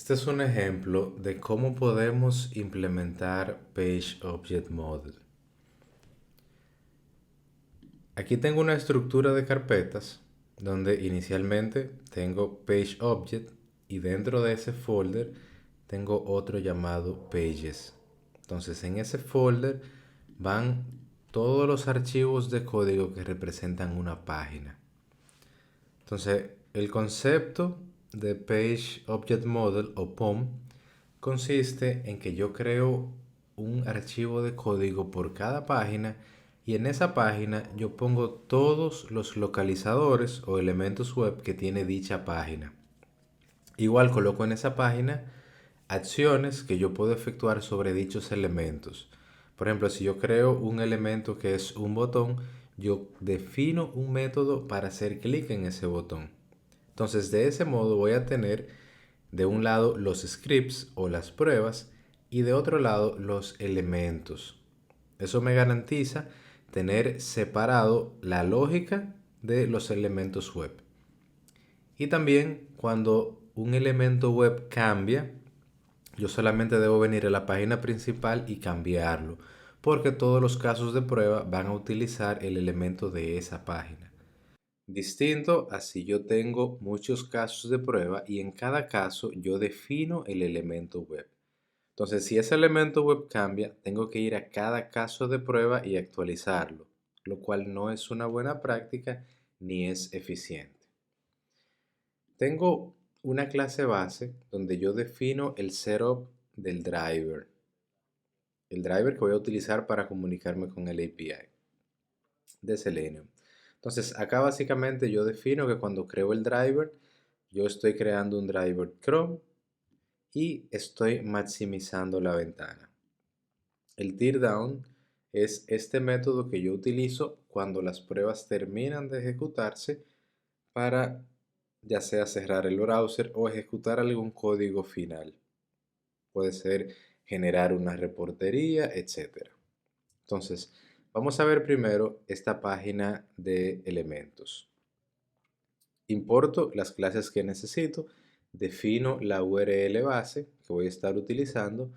Este es un ejemplo de cómo podemos implementar Page Object Model. Aquí tengo una estructura de carpetas donde inicialmente tengo Page Object y dentro de ese folder tengo otro llamado Pages. Entonces en ese folder van todos los archivos de código que representan una página. Entonces, el concepto de Page Object Model o POM consiste en que yo creo un archivo de código por cada página y en esa página yo pongo todos los localizadores o elementos web que tiene dicha página. Igual coloco en esa página acciones que yo puedo efectuar sobre dichos elementos. Por ejemplo, si yo creo un elemento que es un botón, yo defino un método para hacer clic en ese botón. Entonces, de ese modo voy a tener de un lado los scripts o las pruebas y de otro lado los elementos. Eso me garantiza tener separado la lógica de los elementos web. Y también cuando un elemento web cambia, yo solamente debo venir a la página principal y cambiarlo, porque todos los casos de prueba van a utilizar el elemento de esa página. Distinto a si yo tengo muchos casos de prueba y en cada caso yo defino el elemento web. Entonces, si ese elemento web cambia, tengo que ir a cada caso de prueba y actualizarlo, lo cual no es una buena práctica ni es eficiente. Tengo una clase base donde yo defino el setup del driver. El driver que voy a utilizar para comunicarme con el API de Selenium. Entonces, acá básicamente yo defino que cuando creo el driver, yo estoy creando un driver Chrome y estoy maximizando la ventana. El teardown es este método que yo utilizo cuando las pruebas terminan de ejecutarse para ya sea cerrar el browser o ejecutar algún código final. Puede ser generar una reportería, etc. Entonces, vamos a ver primero esta página de elementos. Importo las clases que necesito, defino la URL base que voy a estar utilizando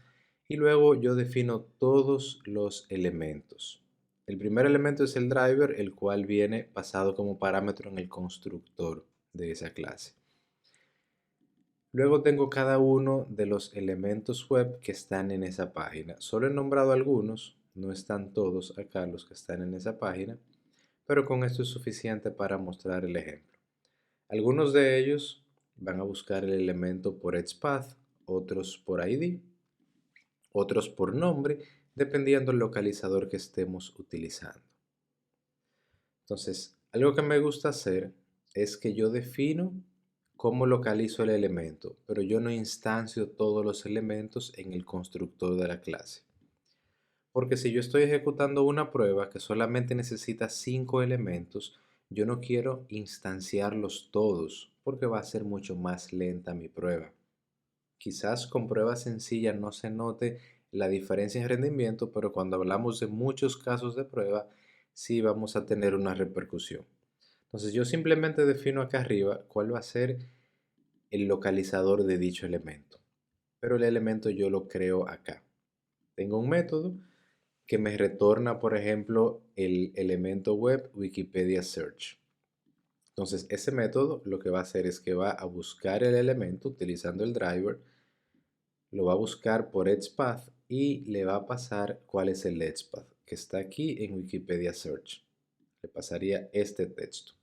y luego yo defino todos los elementos. El primer elemento es el driver, el cual viene pasado como parámetro en el constructor de esa clase. Luego tengo cada uno de los elementos web que están en esa página. Solo he nombrado algunos, no están todos acá los que están en esa página, pero con esto es suficiente para mostrar el ejemplo. Algunos de ellos van a buscar el elemento por XPath, otros por ID, otros por nombre, dependiendo del localizador que estemos utilizando. Entonces, algo que me gusta hacer es que yo defino cómo localizo el elemento, pero yo no instancio todos los elementos en el constructor de la clase. Porque si yo estoy ejecutando una prueba que solamente necesita 5 elementos, yo no quiero instanciarlos todos porque va a ser mucho más lenta mi prueba. Quizás con pruebas sencillas no se note la diferencia en rendimiento, pero cuando hablamos de muchos casos de prueba, sí vamos a tener una repercusión. Entonces yo simplemente defino acá arriba cuál va a ser el localizador de dicho elemento. Pero el elemento yo lo creo acá. Tengo un método que me retorna, por ejemplo, el elemento web Wikipedia Search. Entonces, ese método lo que va a hacer es que va a buscar el elemento utilizando el driver, lo va a buscar por XPath y le va a pasar cuál es el XPath que está aquí en Wikipedia Search. Le pasaría este texto.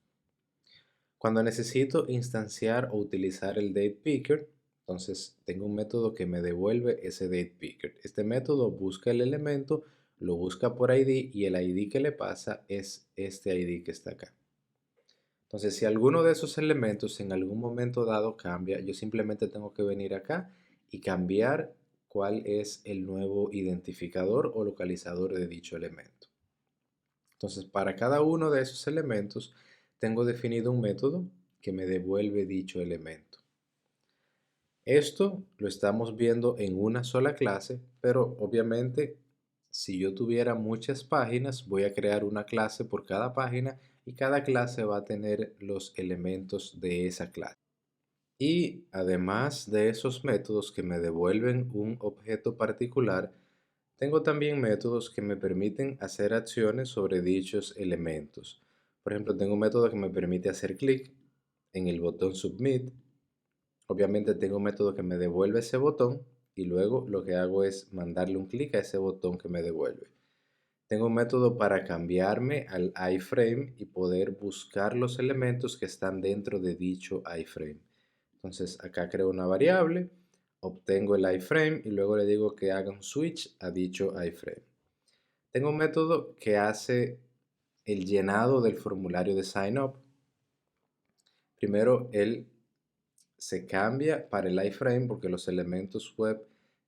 Cuando necesito instanciar o utilizar el date picker, entonces tengo un método que me devuelve ese date picker. Este método busca el elemento, lo busca por ID y el ID que le pasa es este ID que está acá. Entonces, si alguno de esos elementos en algún momento dado cambia, yo simplemente tengo que venir acá y cambiar cuál es el nuevo identificador o localizador de dicho elemento. Entonces, para cada uno de esos elementos, tengo definido un método que me devuelve dicho elemento. Esto lo estamos viendo en una sola clase, pero obviamente si yo tuviera muchas páginas, voy a crear una clase por cada página y cada clase va a tener los elementos de esa clase. Y además de esos métodos que me devuelven un objeto particular, tengo también métodos que me permiten hacer acciones sobre dichos elementos. Por ejemplo, tengo un método que me permite hacer clic en el botón Submit. Obviamente tengo un método que me devuelve ese botón y luego lo que hago es mandarle un clic a ese botón que me devuelve. Tengo un método para cambiarme al iframe y poder buscar los elementos que están dentro de dicho iframe. Entonces acá creo una variable, obtengo el iframe y luego le digo que haga un switch a dicho iframe. Tengo un método que hace el llenado del formulario de sign up. Primero él se cambia para el iframe porque los elementos web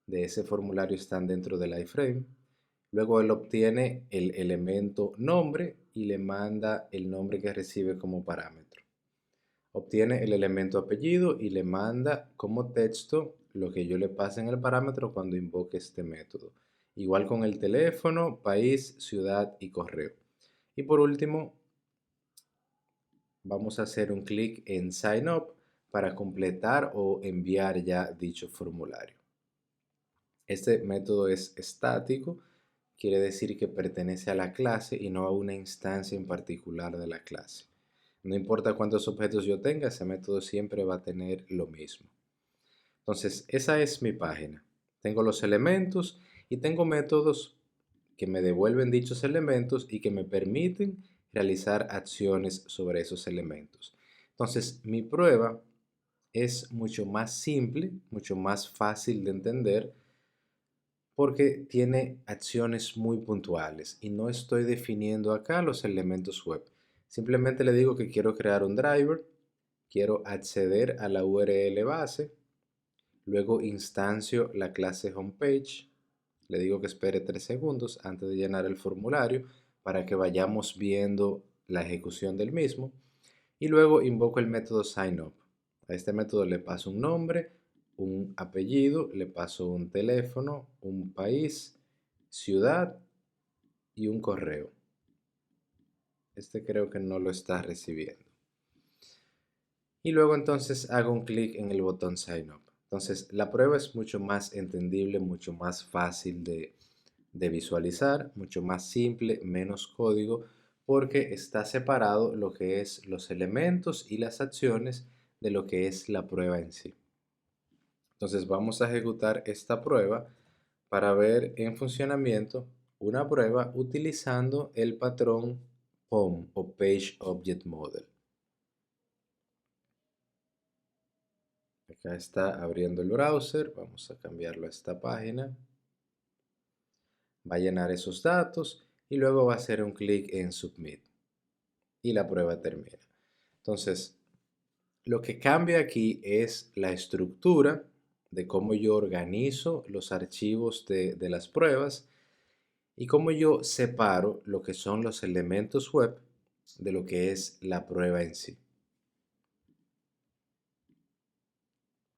de ese formulario están dentro del iframe. Luego él obtiene el elemento nombre y le manda el nombre que recibe como parámetro. Obtiene el elemento apellido y le manda como texto lo que yo le pase en el parámetro cuando invoque este método. Igual con el teléfono, país, ciudad y correo. Y por último, vamos a hacer un clic en Sign Up para completar o enviar ya dicho formulario. Este método es estático, quiere decir que pertenece a la clase y no a una instancia en particular de la clase. No importa cuántos objetos yo tenga, ese método siempre va a tener lo mismo. Entonces, esa es mi página. Tengo los elementos y tengo métodos que me devuelven dichos elementos y que me permiten realizar acciones sobre esos elementos. Entonces, mi prueba es mucho más simple, mucho más fácil de entender porque tiene acciones muy puntuales y no estoy definiendo acá los elementos web. Simplemente le digo que quiero crear un driver, quiero acceder a la URL base, luego instancio la clase homepage, le digo que espere 3 segundos antes de llenar el formulario para que vayamos viendo la ejecución del mismo y luego invoco el método signup. A este método le paso un nombre, un apellido, le paso un teléfono, un país, ciudad y un correo. Este creo que no lo está recibiendo. Y luego entonces hago un clic en el botón Sign Up. Entonces la prueba es mucho más entendible, mucho más fácil de visualizar, mucho más simple, menos código, porque está separado lo que es los elementos y las acciones de lo que es la prueba en sí. Entonces vamos a ejecutar esta prueba para ver en funcionamiento una prueba utilizando el patrón POM o Page Object Model. Acá está abriendo el browser, vamos a cambiarlo a esta página. Va a llenar esos datos y luego va a hacer un clic en Submit y la prueba termina. Entonces, lo que cambia aquí es la estructura de cómo yo organizo los archivos de las pruebas y cómo yo separo lo que son los elementos web de lo que es la prueba en sí.